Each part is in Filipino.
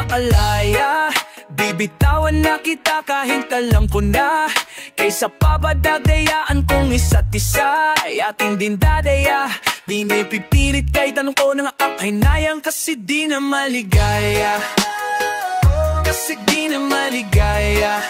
makalaya. Bibitawan na kita kahit alam ko na, kaysa papadadayaan kong isa't isa ay ating din dadaya. Di na ipipilit kahit tanong ko ng akahinayang, kasi di na maligaya. Kasi di na maligaya.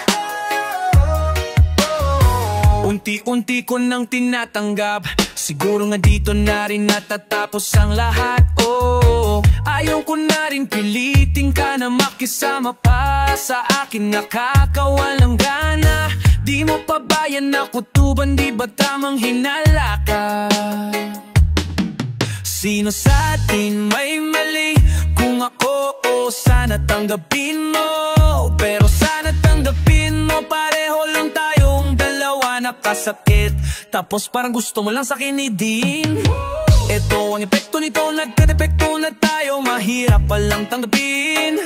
Unti-unti ko nang tinatanggap, siguro nga dito na rin natatapos ang lahat. Oh, ayaw ko na rin pilitin ka na makisama pa sa akin, nakakawalang gana. Di mo pa ba yan nakutuban, di ba tamang hinala ka? Sino sa atin may mali? Kung ako, sana tanggapin mo. Pero sana tanggapin mo, pareho lang tayong dalawa nakasakit, tapos parang gusto mo lang sakin din. Ito ang epekto nito, nagka-depekto na tayo, mahirap palang tanggapin.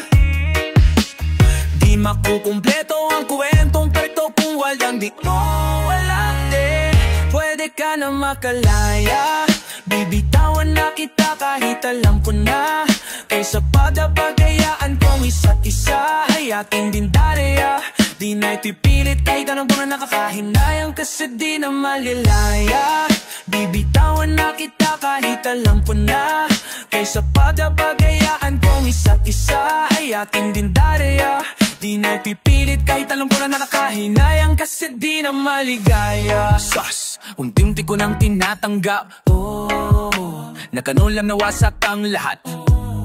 Di makukumpleto ang kwentong perfecto kung walang di mo, walang di. Pwede ka na makalaya, bibitawan na kita kahit alam ko na, kaysa pagdapagayaan kong isa't isa ay ating din dadaya. Di na ipipilit kahit anong mga nakakahinayang, kasi di na malilaya. Bibitawan na kita kahit alam ko na, kaysa pagdapagayaan kong isa't isa ay ating din dadaya. Di na ipipilit kahit alam ko na nakakahinayang, kasi di na maligaya. Sus, unti-unti ko nang tinatanggap, oh, nakanulam na wasak ang lahat.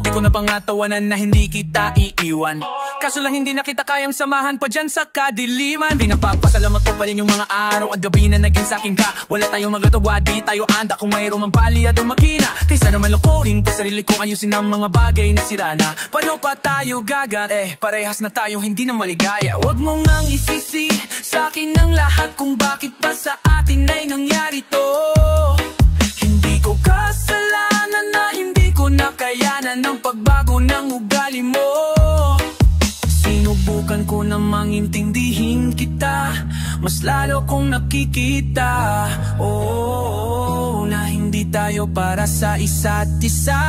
Di ko na pangatawanan na hindi kita iiwan, kaso lang hindi na kita kayang samahan pa dyan sa kadiliman. Di napapasalamat ko pa rin yung mga araw at gabi na naging sakin ka. Wala tayong magagawa, di tayo anda kung mayroong mang paliyad o makina. Kaysa naman lukurin ko sarili ko, ayusin ang mga bagay na sira na. Paano pa tayo gagat? Parehas na tayo hindi na maligaya. Huwag mo ngang isisi sa akin ang lahat kung bakit ba sa atin ay nangyari to. Hindi ko kasalanan na hindi ko nakayanan ng pagbago ng ugali mo. Sinubukan ko namang intindihin kita, mas lalo kong nakikita, oh, na hindi tayo para sa isa't isa.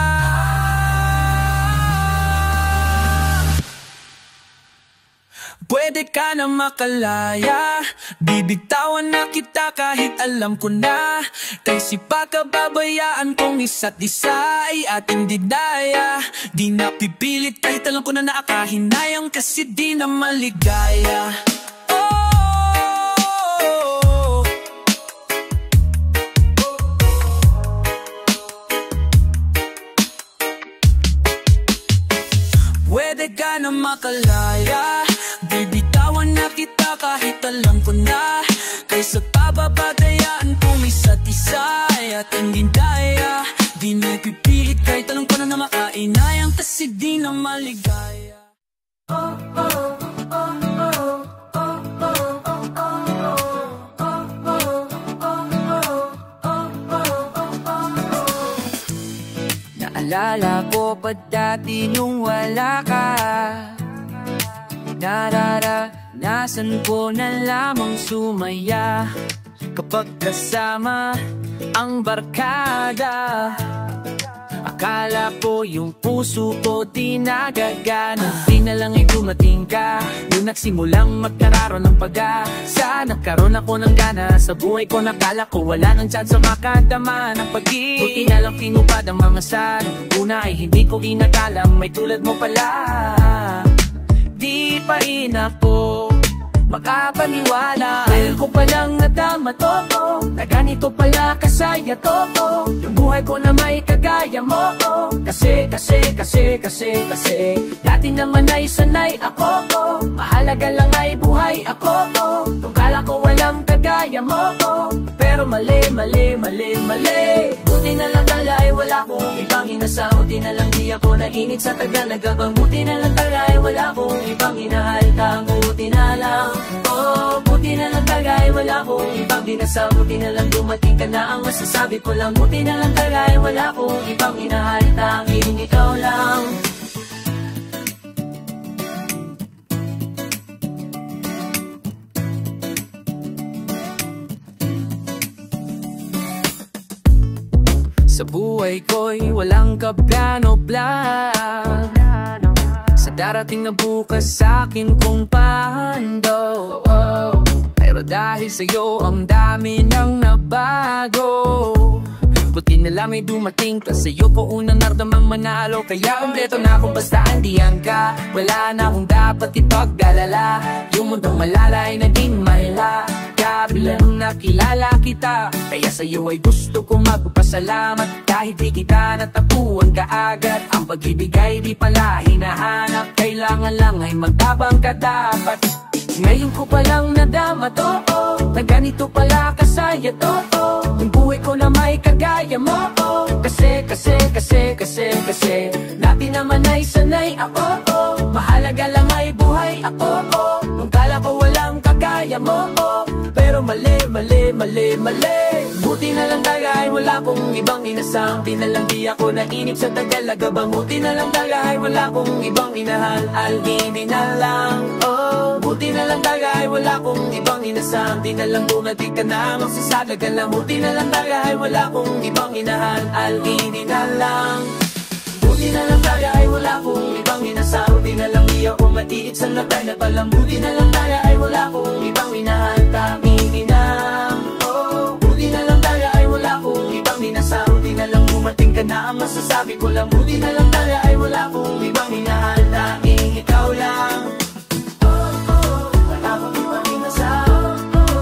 Pwede ka na makalaya, bibitawan na kita kahit alam ko na, kasi pagkababayaan kong isa't isa ay ating didaya. Di na pipilit kahit alam ko na nakakahinayang, kasi di na maligaya. Oh, pwede ka na makalaya, bibitawan na kita kahit alam ko na, kaysa pababatayaan kung isa't isa ay ating dindaya. Di na ipipilit kahit alam ko na makainayang, kasi di na maligaya. Naalala ko pa dati nung wala ka, nararanasan ko na lamang sumaya kapag kasama ang barkada. Akala ko yung puso ko di nagagana, di na lang ay dumating ka, yung nagsimulang magkararo ng pag-asa. Nagkaroon ako ng gana sa buhay ko, nakala ko wala nang chance makadama ng pag-ibig. Buti na lang tinupad ang mga sana, una ay hindi ko inakala may tulad mo pala. Di pa rin ako makapaniwala, dahil ko palang nadama to, na ganito pala kasaya to, yung buhay ko na may kagaya mo. Kasi dati naman ay sanay ako, mahalaga lang ay buhay ako. Kung kala ko walang kagaya mo, pero mali. Buti na lang tala ay wala kong ibang inasahod, di na lang di ako nainit sa tagal nagabang. Buti na lang tala ay wala kong ibang inahaltang, buti na lang. Oh, buti na lang tagay, wala kong ibang dinasal. Buti na lang dumating ka na, ang masasabi ko lang. Buti na lang tagay, wala kong ibang inahalita, tanging ikaw lang. Sa buhay ko'y walang kaplano-plano, sa darating na bukas sa'kin kung paando. Pero dahil sa'yo ang dami nang nabago. Buti na lang may dumating, tas sa'yo ko unang naramdamang manalo. Kaya kompleto na kung basta andiyan ka. Wala na akong dapat ipagdalala. Yung mundong malala ay naging mahila. Bilang nakilala kita, kaya sa'yo ay gusto kong magpapasalamat. Kahit di kita natapuan kaagad, ang pag-ibig ay di pala hinahanap. Kailangan lang ay magtabang ka dapat. Ngayon ko palang nadama to, na ganito pala kasaya to. Yung buhay ko na may kagaya mo. Kasi dati naman ay sanay ako. Mahalaga lang ay buhay ako. Nung kala ko walang kagaya mo, pero mali. Buti na lang dahil wala kong ibang inasam. Di na lang di ako nainip sa Tagalaga bang. Buti na lang dahil wala kong ibang inahal. Hindi na lang, buti na lang dahil wala kong ibang inasam. Di na lang bumati ka na magsasaga ka lang. Buti na lang dahil wala kong ibang inahal. Hindi na lang, buti na lang dahil wala kong ibang inasam. Buti na lang di ako matiit sa labay na palang. Buti na lang dahil wala kong ibang inahal. Hindi na, buti na lang dahil wala kong ibang inasam. Buti na lang bumating ka na ang masasabi ko lang. Buti na lang dahil wala kong ibang inahal. Tanging ikaw lang. Wala kong ibang inasam.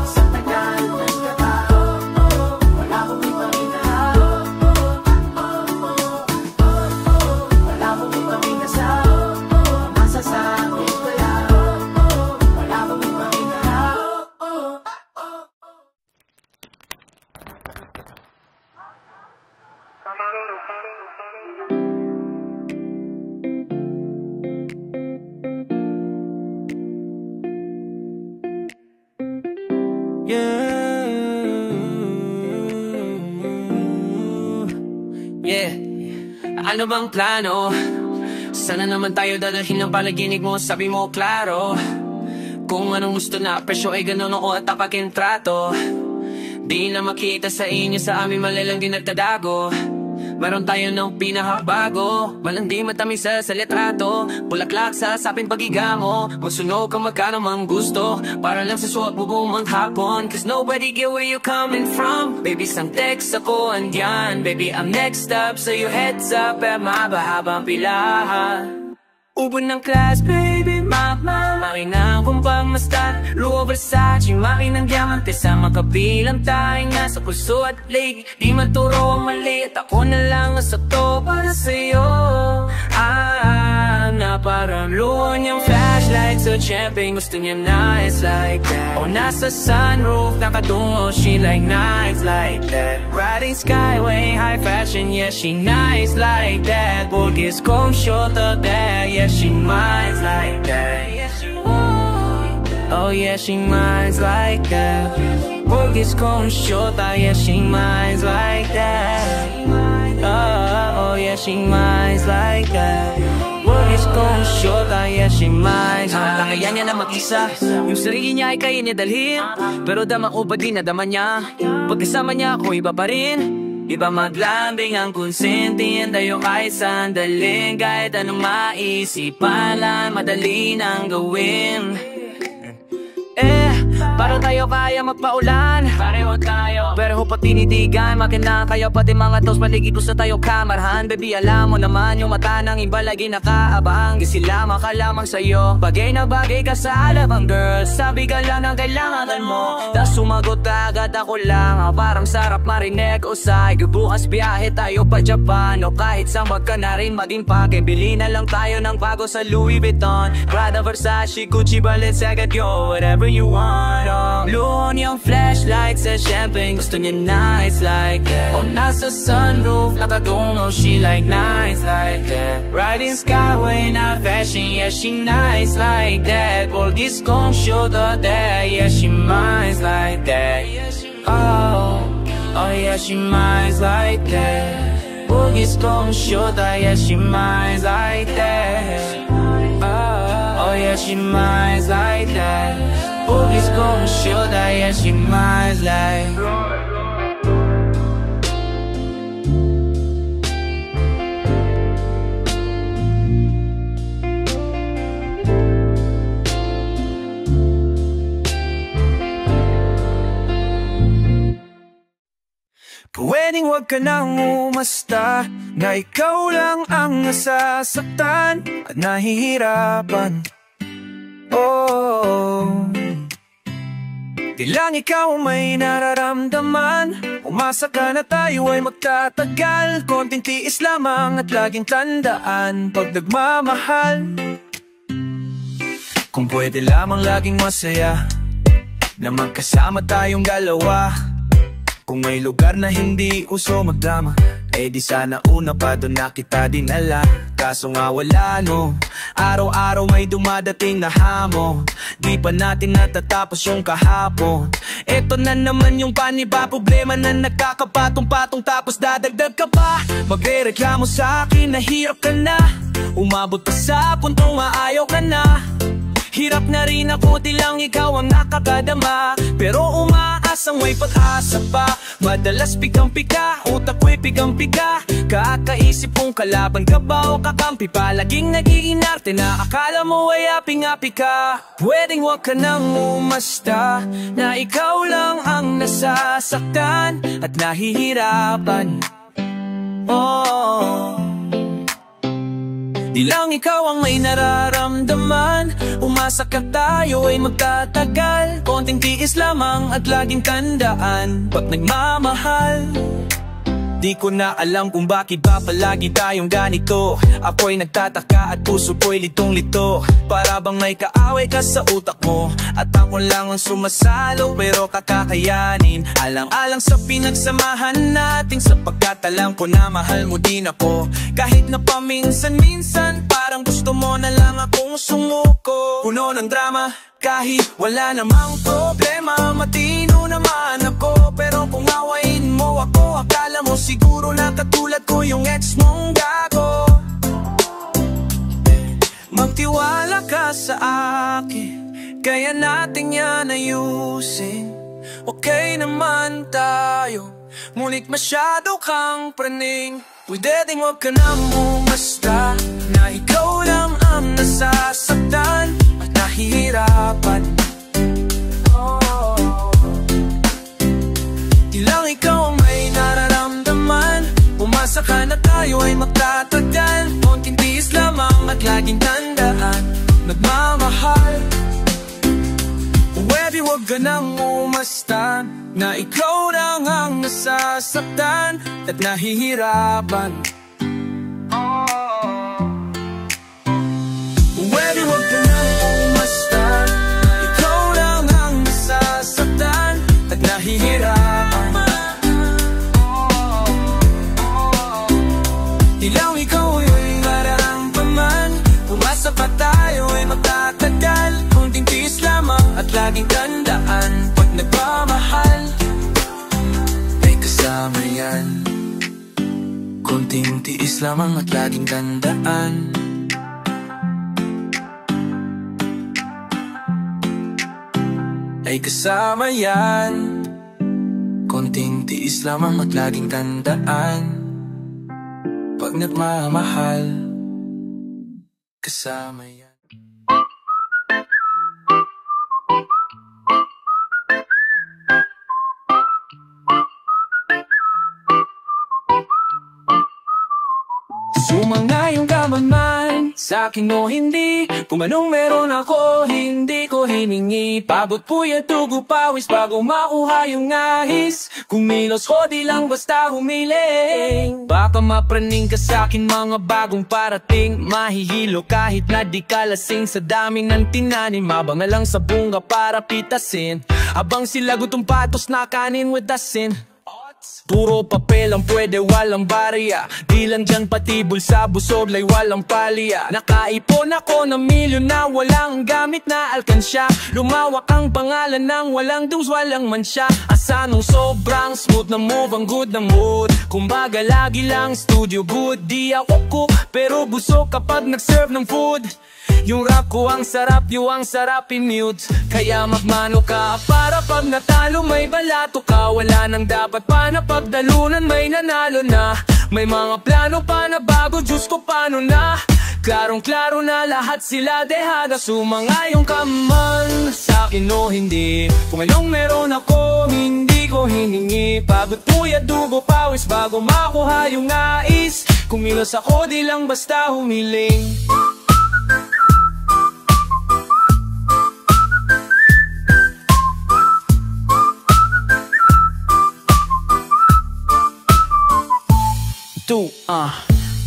Sa tagal ng katao, wala akong ibang inahal. Wala akong ibang inasam. Masasabi ko lang. Wala akong ibang inahal. Yeah. Ano bang plano? Sana naman tayo dadalhin ng panaginip mo. Sabi mo klaro, kung anong gusto na presyo ay ganun ako at tapakin trato. Di na makita sa inyo, sa amin malilang din nagtadago. Meron tayo ng pinakabago, walang di matamis sa litrato. Bulaklak sa sapin pagiga mo, magsunog kang magkano mang gusto. Para lang sa suot mo bumang hapon, cause nobody get where you coming from. Baby, sang text ako andyan. Baby, I'm next up, so you heads up. Mabahabang pilahan. Ubod ng class, baby, mama. Makinang kong pangmastan, Louis Versace, makinang diamante. Sa makabilang tayong nasa puso at leg. Di maturo ang mali at ako na lang ang sakto para sa'yo. Na parang luon yung flashlight. So champagne, gusto niya nights like that. O nasa sunroof, nakatungo, she like nights like that. Riding skyway, high fashion, yeah, she nice like that. Bulgis kong short of that, yeah, she minds like that. Oh yeah, she minds like that. Bulgis kong short, yeah, she minds like that. Oh yeah, she minds like that. Bulgis kong short, yeah, she minds like that. Kaya niya na mag-isa, yung sarili niya ay kaya niya dalhin. Pero dama ko pa din na dama niya. Pagkasama niya ako iba pa rin. Iba maglambing ang konsintihan tayo kahit sandaling. Kahit anong maisipan lang, madali nang gawin. Para tayo kaya magpaulan, pareho tayo, pero pa tinitigan. Makinang kayo pati mga toast, paligid ko sa tayo kamarhan. Baby, alam mo naman yung mata ng iba lagi nakaabang. Di sila makalamang sa'yo, bagay na bagay ka sa alabang girl. Sabi ka lang ng kailangan mo, tas sumagot agad ako lang. Parang sarap marinig usay, bukas biyahe tayo pa Japan. O kahit saan wag ka na rin maging pake. Bili na lang tayo ng bago sa Louis Vuitton, Prada, Versace, Gucci, Balenciaga, yo, whatever you want. Luon yung flashlight sa champagne, gusto niya nights like that. O nasa sunroof, nakatungo, she like nights like that. Riding skyway, na fashion, yeah, she nice like that. Bulgis kong shoulder there, yeah, she minds like that. Oh yeah, she minds like that. Bulgis kong shoulder, yeah, she minds like that. Oh yeah, she minds like that. Bulgis kong shoulder, yeah, she minds like. huwag ka nang umasta na ikaw lang ang nasasaktan at nahihirapan. Oh, di lang ikaw may nararamdaman. Umasa ka na tayo ay magtatagal. Konting tiis lamang at laging tandaan pag nagmamahal. Kung pwede lamang laging masaya na magkasama tayong dalawa. Kung may lugar na hindi uso magdrama, eh di sana una pa doon na kita dinala. Kaso nga wala no, araw-araw may dumadating na hamon. Di pa natin natatapos yung kahapon. Eto na naman yung paniba, problema na nagkakapatong-patong. Tapos dadagdag ka pa, magrereklamo sa akin na hirap ka na. Umabot pa sa puntong maayaw ka na. Hirap na rin ako, di lang ikaw ang nakakadama. Pero umaasang may pag-asa pa. Madalas pigang-piga, utak ko'y pigang-piga. Kakaisip kong kalaban ka ba o kakampi pa. Laging nag-iinarte na akala mo ay aping-api ka. Pwedeng huwag ka nang umasta na ikaw lang ang nasasaktan at nahihirapan. Oh, di lang ikaw ang may nararamdaman. Umasa ka tayo ay magtatagal. Konting tiis lamang at laging tandaan pag nagmamahal. Di ko na alam kung bakit ba palagi tayong ganito. Ako'y nagtataka at puso ko'y litong-lito. Para bang may kaaway ka sa utak mo at ako lang ang sumasalo pero kakakayanin. Alang-alang sa pinagsamahan natin, sapagkat alam ko na mahal mo din ako. Kahit na paminsan-minsan parang gusto mo na lang akong sumuko. Puno ng drama kahit wala namang problema. Matino naman ako pero kung awayin mo ako, akala mo siguro na katulad ko yung ex mong gago. Magtiwala ka sa akin, kaya natin yan ayusin. Okay naman tayo, ngunit masyado kang praning. Pwede ding huwag ka nang umasta na ikaw lang ang nasasaktan at nahihirapan. Oh, di lang ikaw ang may nararamdaman. Umasa ka na tayo ay magtatagal. Konting tiis lamang at laging tandaan nagmamahal. Pwede huwag ka nang umasta na ikaw lang ang nasasaktan at nahihirapan. Pwede huwag ka nang umasta na ikaw lang ang nasasaktan at nahihirapan. Di lang ikaw ay mararamdaman. Umasa pa tayo ay magtatagal. Kunting tiis lamang at laging tandaan pag nagmamahal ay kasama yan. Kunting tiis lamang at laging tandaan ay kasama yan. Konting tiis lamang at laging tandaan pag nagmamahal, kasama yan. Sumangayong ka man sa'kin o hindi, kung anong meron ako hindi ko hiningi. Pagod puyat tugo pawis bago makuha yung ngahis. Kumilos ko di lang basta humiling. Baka mapraning ka sa'kin mga bagong parating. Mahihilo kahit na di ka lasing sa daming ng tinanim. Abang lang sa bunga para pitasin, abang sila gutong patos na kanin with asin. Puro papel ang pwede, walang barya. Di lang dyan pati bulsa, busog lay walang palya. Nakaipon ako ng milyon na walang gamit na alkansya. Lumawak ang pangalan ng walang dues, walang mansya. Asa nung sobrang smooth na move, ang good na mood. Kumbaga lagi lang studio good. Di ako ko, pero busog kapag nag-serve ng food. Yung rap ko ang sarap, yung ang sarap in-mute. Kaya magmano ka para pag natalo may balato ka. Wala nang dapat pa na pagdalunan, may nanalo na. May mga plano pa na bago, Diyos ko paano na. Klarong-klaro na lahat sila dehada. Sumangayong ka man sa'kin o hindi, kung anong meron ako hindi ko ko hiningi. Pagod puyat dugo pawis bago makuha yung nais. Kumilos ako di lang basta humiling.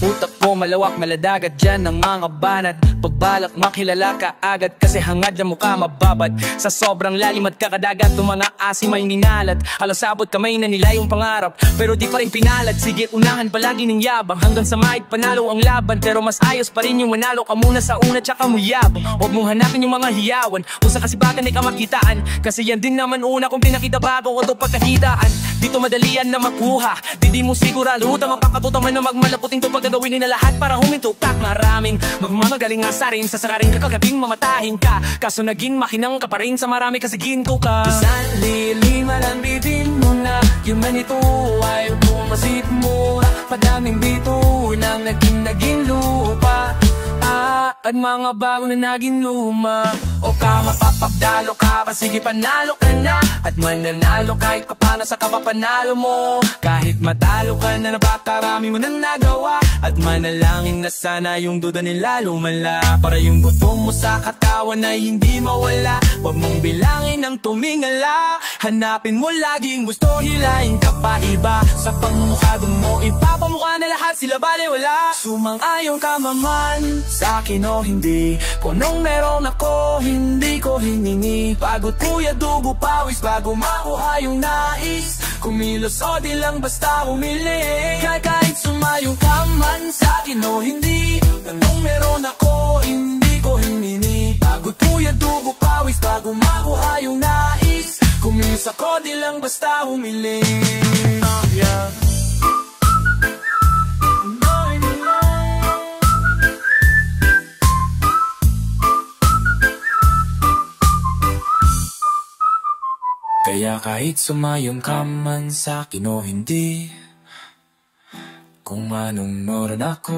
Utak ko malawak, maladagat dyan ng mga banat. Pagbalak makilala ka agad kasi hangad na mukha mababad. Sa sobrang lalim at kakadagat ng mga asim ay ninalat. Halos sabot kamay na nila yung pangarap pero di pa rin pinalad. Sige unahan palagi ng yabang hanggang sa mahit panalo ang laban. Pero mas ayos pa rin yung manalo ka muna sa una tsaka mo yabang. Huwag mong hanapin yung mga hiyawan kung sa kasibatan ay kamakitaan. Kasi yan din naman una kung pinakita bago ko ito pagkakitaan. Dito madalian na makuha, di mo sigurado utang mapakatuta man na magmalaputing to pagkagawin nila lahat para humintupak. Maraming magmamagaling nga sa rin sa sakaring kakagabing mamatahin ka. Kaso naging makinang ka pa rin sa marami kasi ginto ka. Isang lilima lang bitin mo na yung manito ay bumasit mo. Padaming bito nang naging lupa. At mga bago na naging luma. O ka mapapagdalo ka pa, sige panalo ka na. At mananalo kahit kapana sa kapapanalo mo. Kahit matalo ka na napakarami mo nang nagawa. At manalangin na sana yung duda nila lumala. Para yung gutom mo sa katawan ay hindi mawala. Huwag mong bilangin ang tumingala. Hanapin mo laging gusto, hilahin ka pa iba. Sa pangmukha mo ipapamukha na lahat sila baliwala. Sumang-ayon ka maman sa akin o hindi. Kung nung meron ako hindi ko hiningi. Pagod kuya dugo pawis bago makuha yung nais. Kumilos o di lang basta humili. Kahit sumayong ka man sa akin o hindi. Kung nung meron ako hindi ko hiningi. Pagod kuya dugo pawis bago makuha yung nais. Kumilos ako di lang basta humili. Kaya kahit sumayong ka man sa akin o hindi. Kung anong meron ako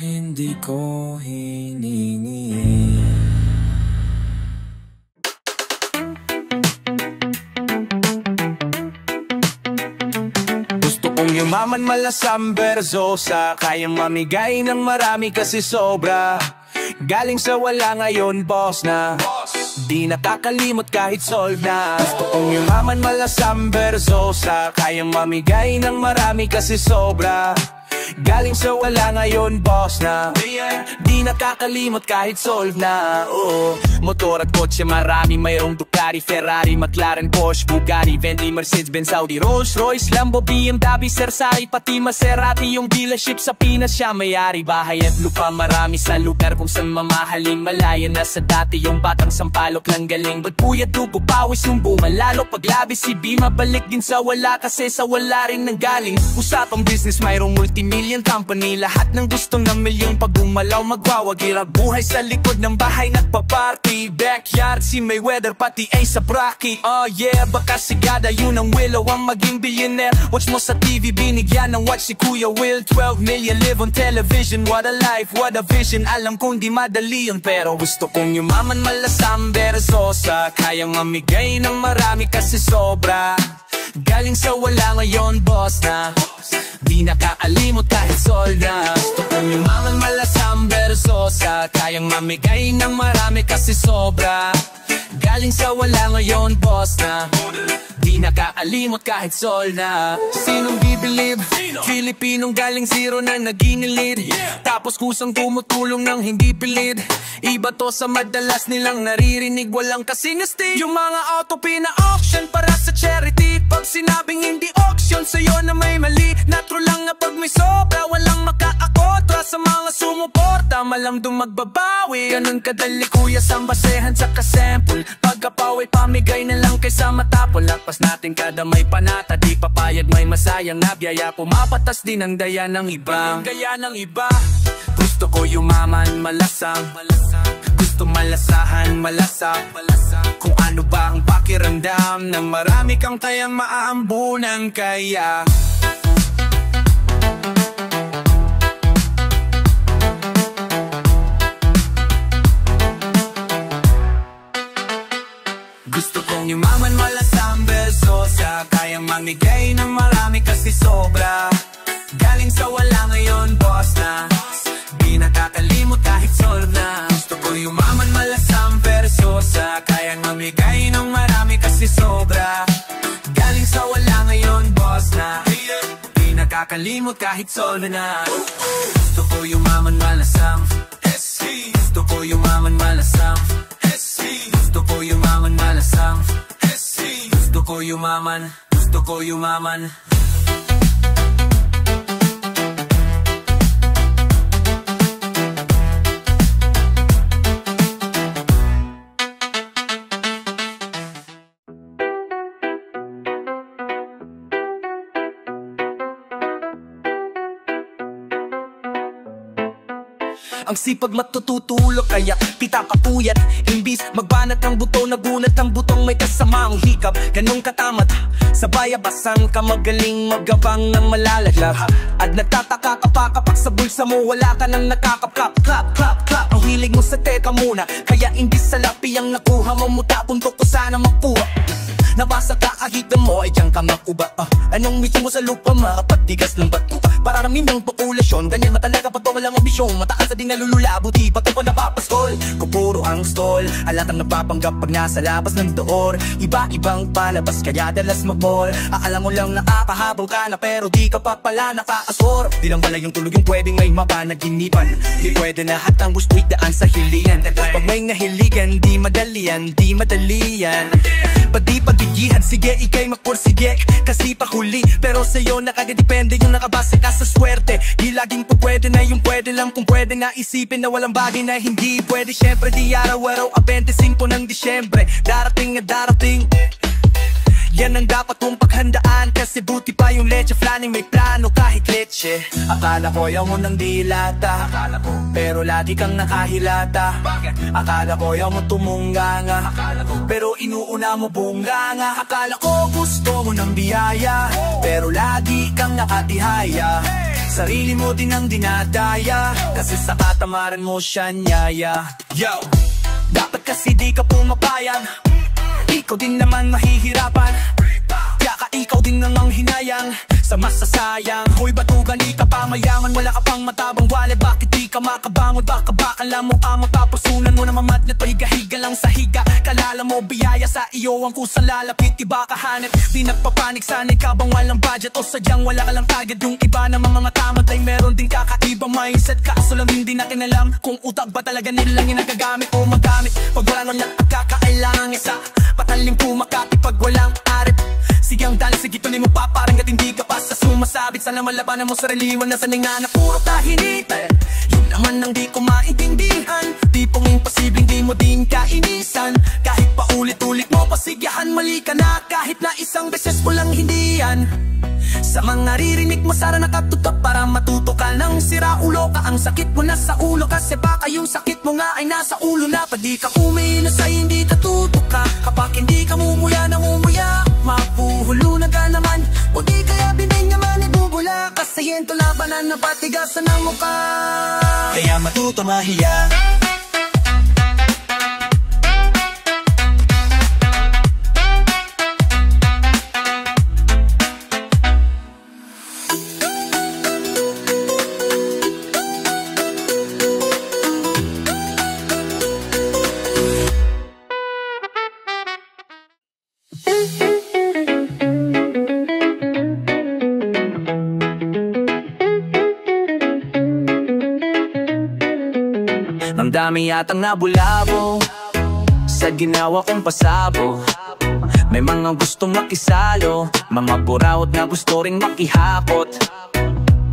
hindi ko hiningi. Gusto kong yumaman malasang bersosa. Kayang mamigay ng marami kasi sobra. Galing sa wala ngayon boss na. Di nakakalimot kahit solve na. Gusto kong yumaman malasang bersosa. Kayang mamigay ng marami kasi sobra. Galing sa wala ngayon boss na. Di nakakalimot kahit solve na. Motor at kotse marami. Mayroong Ducati, Ferrari, McLaren, Porsche, Bugatti, Bentley, Mercedes-Benz, Audi, Rolls-Royce, Lambo, BMW, Cersari, pati Maserati. Yung dealership sa Pinas siya may-ari. Bahay at lupa marami sa lugar kung saan mamahaling. Malaya na sa dati yung batang sampalok lang galing. Ba't puyat dugo pawis yung bumalalo. Paglabis si B mabalik din sa wala kasi sa wala rin nanggaling. Usapang business mayroong multimillion company. Lahat ng gustong na milyon pag umalaw magwawagila. Buhay sa likod ng bahay nagpa-party. Backyard si Mayweather pati Ace Rocky. Oh yeah, baka sigada yun ang Willow ang maging billionaire. Watch mo sa TV binigyan ng watch si Kuya Will. 12 million live on television. What a life, what a vision. Alam kong di madali yun pero gusto kong yumaman malasang bersosa. Kayang mamigay ng marami kasi sobra. Galing sa wala ngayon boss na. Di nakakalimot kahit sold na. Gusto kong yumaman malasang bersosa. Kayang mamigay ng marami kasi sobra. Galing sa wala ngayon boss na. Di nakakalimot kahit sold na. Sinong bibilib? Filipinong galing zero na naginilid. Tapos kusang tumutulong ng hindi pilit. Iba to sa madalas nilang naririnig. Walang kasing astig. Yung mga auto pina-auction para sa charity. Pag sinabing hindi auction sa'yo na may mali. Natural lang na pag may sobra walang makaakotra. Sa mga sumuporta malang magbabawi. Ganun kadali kuya sa basehan sa kasample. Pagkapawi pamigay na lang kaysa matapon. Lakpas natin kada may panata. Di papayag may masayang nabiyaya. Pumapatas din ang daya ng iba. Gaya ng iba. Gusto ko yumaman malasang. Gusto malasahan malasak. Kung ano ba ang pakiramdam ng marami kang kayang maaambunan kaya. Gusto kong yumaman malasang bersosa. Kayang mamigay ng marami kasi sobra. Galing sa wala ngayon, boss na. Di nakakalimot kahit solve na. Gusto ko yumaman, malasang persosa. Kayang mamigay ng marami kasi sobra. Galing sa wala ngayon, boss na. Di nakakalimot kahit solve na. Gusto ko yumaman, malasang. Gusto ko yumaman, malasang. Gusto ko yumaman, malasang. Gusto ko yumaman, gusto ko yumaman. Ang sipag matututulog kaya pitakapuyat. Imbis magbanat ng buto, nagunat ang butong may kasamang hikap. Ganong katamat, sa bayabasan ka magaling magabang ng malalaglag. At nagtataka ka pa kapag sa bulsa mo wala ka nang nakakap-clap, clap, clap, clap. Ang hilig mo sa teka muna, kaya imbis sa lapi ang nakuha mo, mutapuntok ko sana makuha. Nabasa ka ahitan mo ay dyan ka makuba. Anong mission mo sa lupa, makapagtigas ng bato. Para ramin ng populasyon, ganyan matalaga pag walang ambisyon. Mataas na din nalulula, buti pati pa napapaskol. Kung puro ang stall, alatang napapanggap pag nasa labas ng door. Iba-ibang palabas kaya dalas mag-ball. Akala mo lang nakakahabol ka na pero di ka pa pala nakaasor. Di lang pala yung tulog yung pwedeng may mapanaginipan. Di pwede na hatang gusto'y daan sa hilian. Pag may nahiligan, di madalian, di madalian. Pati pagigihan, sige ikay magpursige. Kasi pa huli, pero sa'yo nakadepende yung nakabase ka sa swerte. Di laging po pwede na yung pwede lang. Kung pwede nga isipin na walang bagay na hindi pwede. Syempre di araw-araw ang 25 ng Disyembre. Darating na darating, yan ang dapat mong paghandaan. Kasi buti pa yung leche flaning may plano kahit leche. Akala ko yaw mo ng dilata, pero lagi kang nakahilata. Akala ko yaw mo tumunganga, pero inuuna mo bunganga. Akala ko gusto mo ng biyaya, pero lagi kang nakatihaya. Sarili mo din ang dinadaya, kasi sa katamaran mo siya niyaya. Yo! Dapat kasi di ka pumapayag, ikaw din naman mahihirapan. Kaya ikaw din namang hinayang sa masasayang. Hoy batugan, di ka pa mayaman, wala ka pang matabang wale. Bakit di ka makabangon? Baka bakala mo amo, tapos unan mo na mamat na pahiga-higa lang sa higa. Kalala mo biyaya sa iyo ang kusang lalapit, iba kahanap. Di nagpapanik, sanay ka bang walang budget o sadyang wala ka lang target? Yung iba naman mga tamad ay meron din kakaibang mindset. Kaso lang hindi natin alam kung utak ba talaga nilang yung nagagamit o magamit. Pag wala nang nakakailangan isa, patalim pumakati pag walang arip. Sigang dali, sige tuloy mo pa, parang at hindi ka pa sa sumasabit. Sana malabanan mo sarili, wala na sanay nga na puro tahinitan. Yun naman ang di ko maintindihan, tipong imposibleng di mo din kainisan. Kahit pa ulit-ulit mo pasigyahan, mali ka na kahit na isang beses mo lang hindi yan. Sa mga naririnig mo sana nakatutok para matuto ka ng sira ulo ka. Ang sakit mo na sa ulo kasi baka yung sakit mo nga ay nasa ulo na. Pag di ka umiinos ay hindi katuto ka. Kapag hindi ka mumuya na mumuya, mapuhulunan ka naman. O di kaya bibig naman ibubula, kasi yento labanan na patigasan ng mukha. Kaya matuto mahiya. Ang dami yatang nabulabo sa ginawa kong pasabo. May mga gustong makisalo, mga buraot na gusto ring makihakot.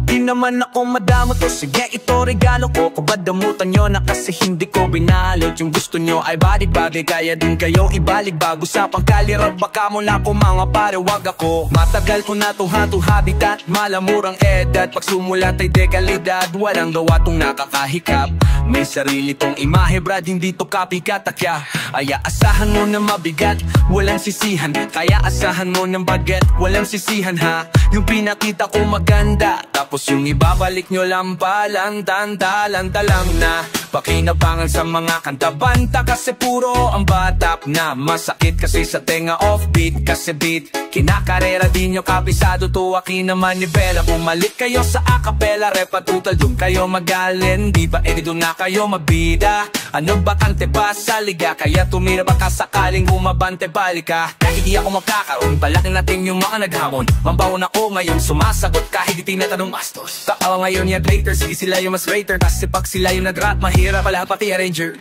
Di naman ako madamot o sige ito regalo ko. Kung damutan nyo na kasi hindi ko binalot. Yung gusto nyo ay balik-bagay, kaya din kayo ibalik. Bago sa pangkalirap baka mo na ko mga pare, wag ako. Matagal ko na tong hatong habitat, malamurang edad. Pag sumulat ay dekalidad, walang gawa tong nakakahikap. May sarili tong imahe brad, hindi to copycat. Kaya asahan mo na mabigat, walang sisihan. Kaya asahan mo ng baget, walang sisihan ha. Yung pinakita ko maganda, tapos yung ibabalik nyo lang palang tantalang talam na. Pakinabangan sa mga kanta banta kasi puro ang batap na masakit kasi sa tenga offbeat kasi beat kinakarera din nyo kabisado tuwaki naman ni Bella. Bumalik kayo sa acapella repatutal dun kayo magalin di ba doon na kayo mabida. Ano ba kante ba sa liga kaya tumira baka sakaling bumabante balika. Kahit di ako magkakaroon balakin natin yung mga naghamon. Mambawon ako ngayon sumasagot kahit di tinatanong mastos. Tao ngayon yan later sige sila yung mas rater kasi pag sila yung nag-rap mahirap pala pati arranger.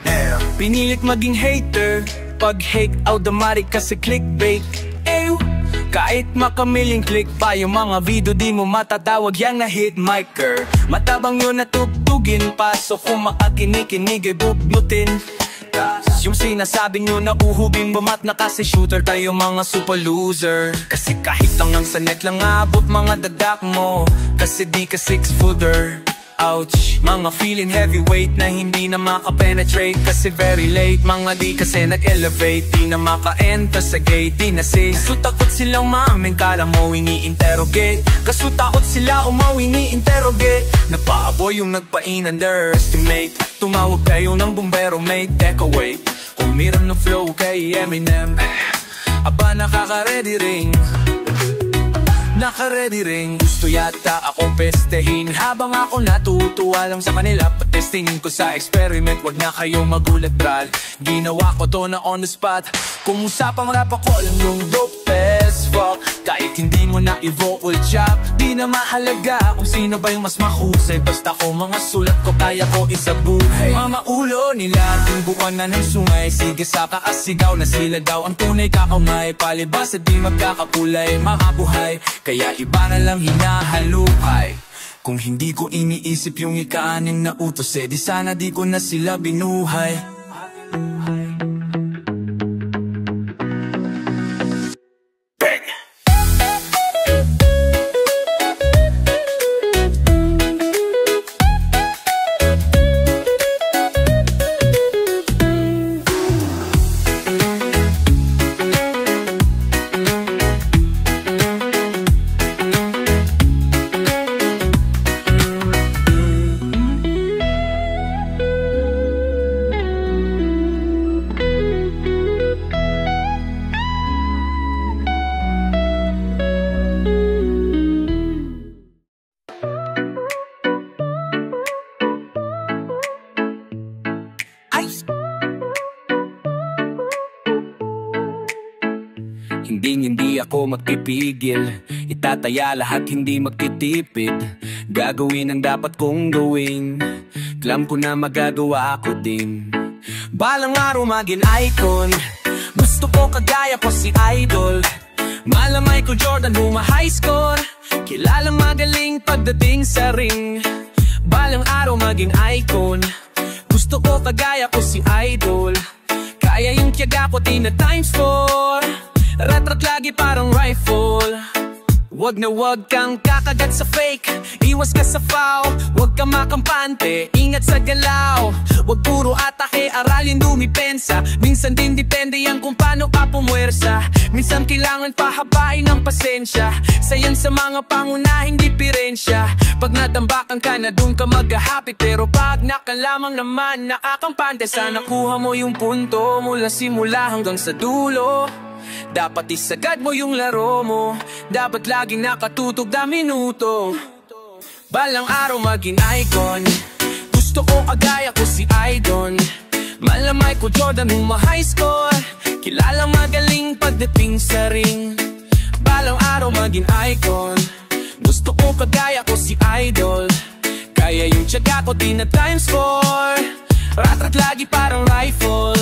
Pinilit maging hater pag hate automatic kasi clickbait. Ew. Kahit makamiling click pa yung mga video di mo matatawag yang na hitmaker. Matabang yun natugtugin paso kung makakinikinig ay bubnutin. Yung sinasabi nyo na uhubing bumat na kasi shooter tayo mga super loser. Kasi kahit lang ng sanet lang abot mga dadak mo kasi di ka 6-footer. Ouch, mga feeling heavyweight na hindi na makapenetrate kasi very late. Mga di kasi nag-elevate, di na maka-enter sa gate, di na safe. Kaso takot silang mamin, kala mo ini-interrogate. Kaso takot sila umaw ini-interrogate. Napaaboy yung nagpa-in-underestimate. Tumawag kayo ng bumbero, mate, take away. Umiram ng flow kay Eminem. Aba nakaka-ready ring. Naka-ready ring, gusto yata akong pestehin habang ako natutuwa lang sa kanila. Patestingin ko sa experiment, wag na kayong magulat bral. Ginawa ko to na on the spot. Kung usapang rap ako lang yung dope as fuck. Kahit hindi mo na i-vocal chop, di na mahalaga kung sino ba yung mas mahusay. Basta ko mga sulat ko kaya ko isabuhay. Mga ulo nila, tingbukan na ng sungay. Sige sa kaasigaw na sila daw ang tunay kakamay. Palibas at di magkakapulay, mahabuhay. Kaya iba na lang hinahalukay. Kung hindi ko iniisip yung ika-anim na utos di sana di ko na sila binuhay. Hindi ako magpipigil, itataya lahat hindi magtitipid. Gagawin ang dapat kong gawin, alam ko na magagawa ko din. Balang araw maging icon, gusto ko kagaya ko si Idol. Malamay ko Jordan high score, kilalang magaling pagdating sa ring. Balang araw maging icon, gusto ko kagaya ko si Idol. Kaya yung tiyaga ko di na ×4. Rat-rat lagi parang rifle. Wag na wag kang kakagat sa fake, iwas ka sa foul. Wag ka makampante, ingat sa galaw. Wag puro atake, aralin dumipensa. Minsan din depende yan kung paano ka pumwersa. Minsan kailangan pahabain ng pasensya. Sayan sa mga pangunahing diferensya. Pag natambakan ka na dun ka mag-happy, pero pag nakalamang naman nakakampante, sana kuha mo yung punto mula simula hanggang sa dulo. Dapat isagad mo yung laro mo, dapat laging nakatutog na minuto. Balang araw maging icon, gusto ko kagaya ko si Idol. Malamay ko Jordan high score, kilalang magaling pagdating sa ring. Balang araw maging icon, gusto ko kagaya ko si Idol. Kaya yung tiyaga ko di na ×4. Rat-rat lagi parang rifle.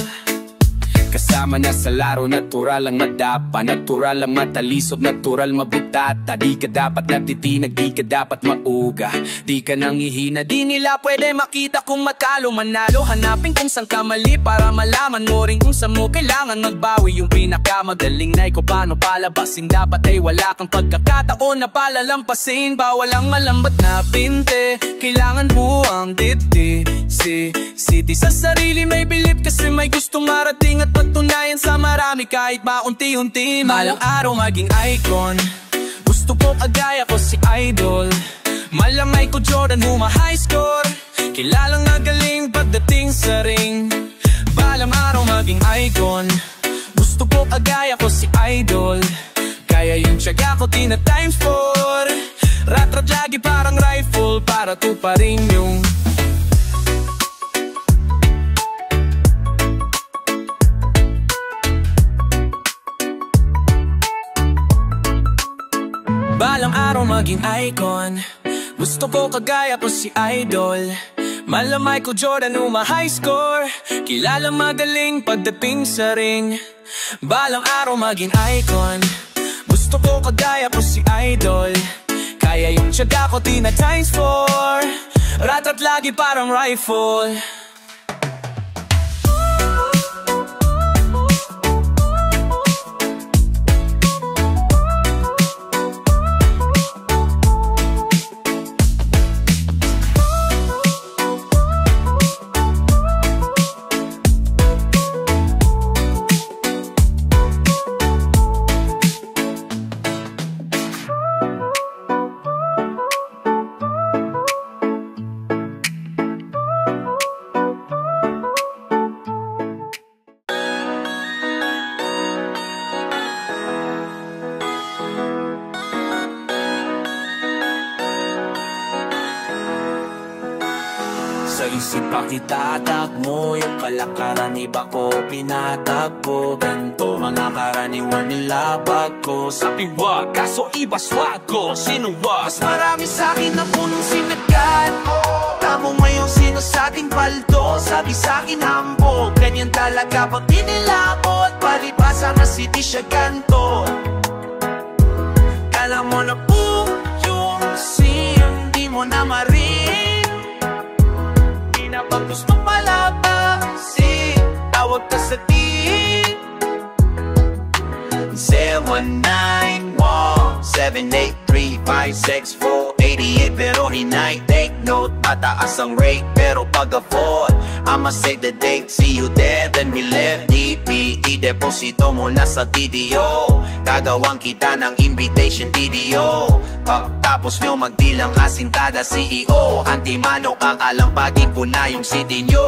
Kasama na sa laro, natural lang madapa, natural lang matalisod, natural mabutata. Di ka dapat natitinag, di ka dapat mauga, di ka nang ihina. Di nila pwede makita kung matalo manalo. Hanapin kung saan ka mali para malaman mo rin kung saan mo kailangan magbawi. Yung pinakamagaling na ikaw paano palabasin, dapat ay wala kang pagkakataon na palalampasin. Bawal ang malambat na pinte, kailangan buwang diti. City sa sarili may bilip kasi may gustong marating at patunayan sa marami kahit maunti-unti. Balang araw maging icon, gusto ko kagaya ko si Idol. Malamay ko Jordan high score, Kilalang magaling pagdating sa ring. Balang araw maging icon. Gusto ko kagaya ko si Idol. Kaya yung tiyaga ko tina times 4. Rat-rat lagi parang rifle para tuparin yung balang araw maging icon. Gusto ko kagaya ko si Idol. Mala Michael Jordan high score. Kilala magaling pagdating sa ring. Balang araw maging icon. Gusto ko kagaya ko si Idol. Kaya yung tiyaga ko tina times 4. Rat-rat lagi parang rifle. Sa isip pa kita mo yung kalakaran, iba ko pinatagpo. Ganto mga karaniwan nilabag ko. Sabi wag, kaso iba swag ko. Sino wag? Mas marami sa'kin na punong sinagad mo. Tamo ngayon sino sa'ting paldo. Sabi sa'kin hambog. Ganyan talaga pag inilabot. Palibasa na si di siya ganto. Kala mo na po yung sim, di mo na marin. Pag gusto malabasin, tawag ka sa team 719-1-783-564-88. Pero hinay, take note, mataas ang rate. Pero pag-afford, I'ma save the date. See you there, then we left. DPE, deposito mo na sa DDO. Gagawang kita ng invitation video. Tapos nyo magdilang asintada CEO. Antimano ang alampagin po na yung CD nyo.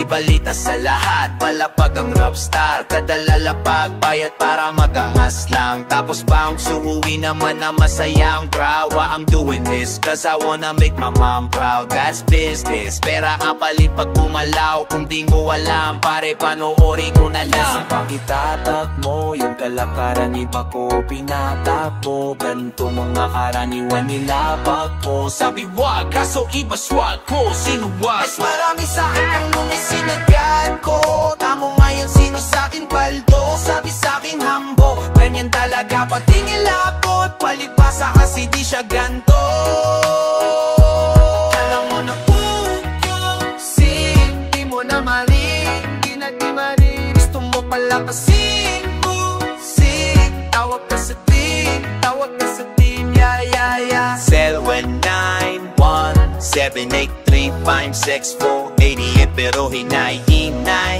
Balita sa lahat, palapag ang rockstar. Kadalalapag, bayad para mag-ahas lang. Tapos bounce, uuwi naman na masaya ang crowd. Why I'm doing this? Cause I wanna make my mom proud. That's business, pera ang palit pag bumalaw. Kung di mo alam, pare panoorin ko na lang. Sa pakitatak mo, yung kalakaran iba ko pinatakbo. Ganito mga karaniwan nilabag ko. Sabi wag, kaso iba swag ko. Sino wag? Mas marami sa'kin ang lumisin sinagad ko. Tamo ngayon sino sa'kin paldo. Sabi sa'kin hambo. Ganyan talaga pati nilabot. Palibasa kasi di siya ganto. Alam mo na po yung sim, di mo na marin. Di na di marin. Gusto mo pala kasi musik. Tawag ka sa team, tawag ka sa team. Yeah, yeah, yeah. 719-1-783-564-88. Pero hinay-hinay,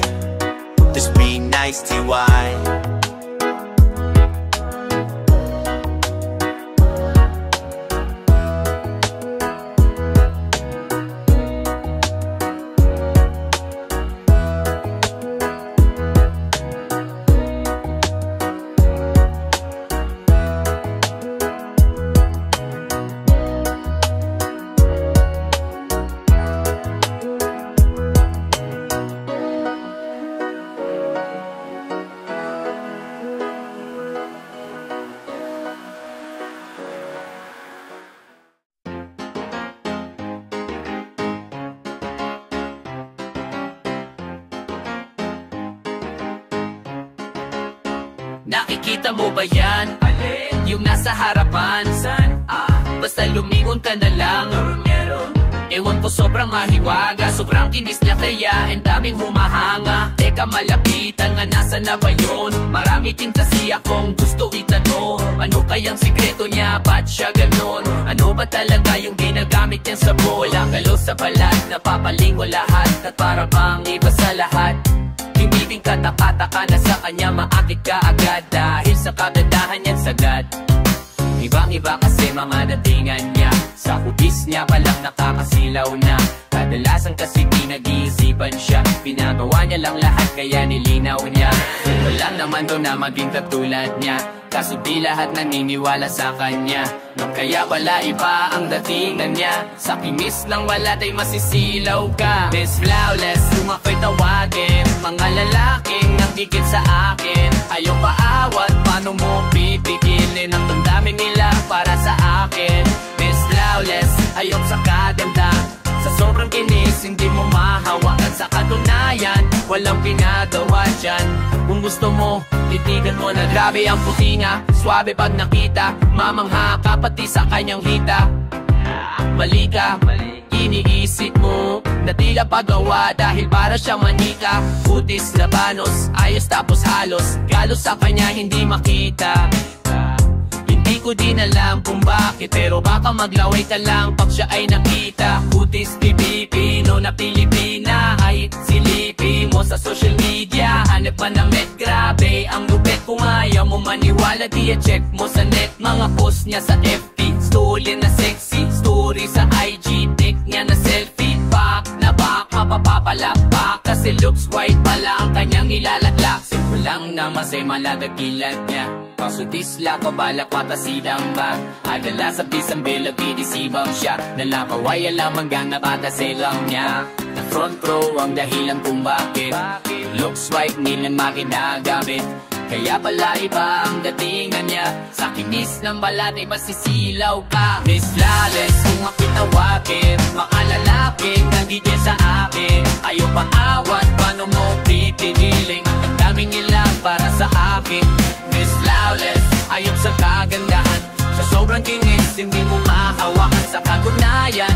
just be nice to why. Nakikita mo ba yan? Alin? Yung nasa harapan? San? Basta lumingon ka na lang. Ewan ko sobrang mahiwaga, sobrang kinis niya kaya ang daming humahanga. Teka malapitan nga nasa na ba yun? Marami din kasi akong gusto itanong. Ano kayang sikreto niya? Ba't siya ganon? Ano ba talaga yung ginagamit niya sa bola? Galaw sa balat, napapalingo lahat. At para bang iba sa lahat. Hindi din kataka-taka na sa kanya maakit ka agad. Dahil sa kagandahan niyan sagad. Ibang-iba kasi mga datingan niya. Sa hugis niya palang nakakasilaw na. Kadalasan kasi di nag-iisipan siya. Pinagawa niya lang lahat kaya nilinaw niya. Walang naman doon na maging katulad niya. Kaso di lahat naniniwala sa kanya. Nung kaya wala iba ang datingan niya. Sa kinis lang wala tay masisilaw ka. Miss Flawless, kung ako'y tawagin, mga lalaking nagdikit sa akin. Ayaw paawat, paano mo pipigilin ang damdamin nila para sa akin. Miss Flawless, ayaw sa kaganda. Sa sobrang kinis, hindi mo mahawakan. Sa katunayan, walang pinagawa dyan. Kung gusto mo, titigan mo na. Grabe ang puti niya, swabe pag nakita. Mamangha ka pati sa kanyang hita. Mali ka, iniisip mo na tila pagawa dahil para siya manika. Putis na banos, ayos tapos halos. Galos sa kanya hindi makita. Hindi ko din alam kung bakit, pero baka maglaway ka lang pag siya ay nakita. Putis di Pilipino na Pilipina, ay silipin mo sa social media. Hanep pa na met, grabe ang lupit. Kung ayaw mo maniwala, di check mo sa net. Mga post niya sa FB, story na sexy. Story sa IG, take niya na selfie. Back na back, mapapapalakpak. Kasi looks white pala ang kanyang ilalaklak. Simple lang naman sa'y malagagilan niya. Kaso disla ko balak patasidang ba. Adala sa bisang bilag idisibang siya. Nalakaway alam hanggang napatasilang niya. Na front row ang dahilan kung bakit looks white nilang makinagamit. Kaya pala iba ang datingan niya. Sa kinis ng balat ay masisilaw ka. Miss Flawless, kung ako'y tawagin, mga lalaking nandito sa akin. Ayaw paawat, paano mo pipiniling ang daming ilang para sa akin. Miss Flawless, ayaw sa kagandahan. Sa sobrang kinis, hindi mo mahawakan. Sa katunayan,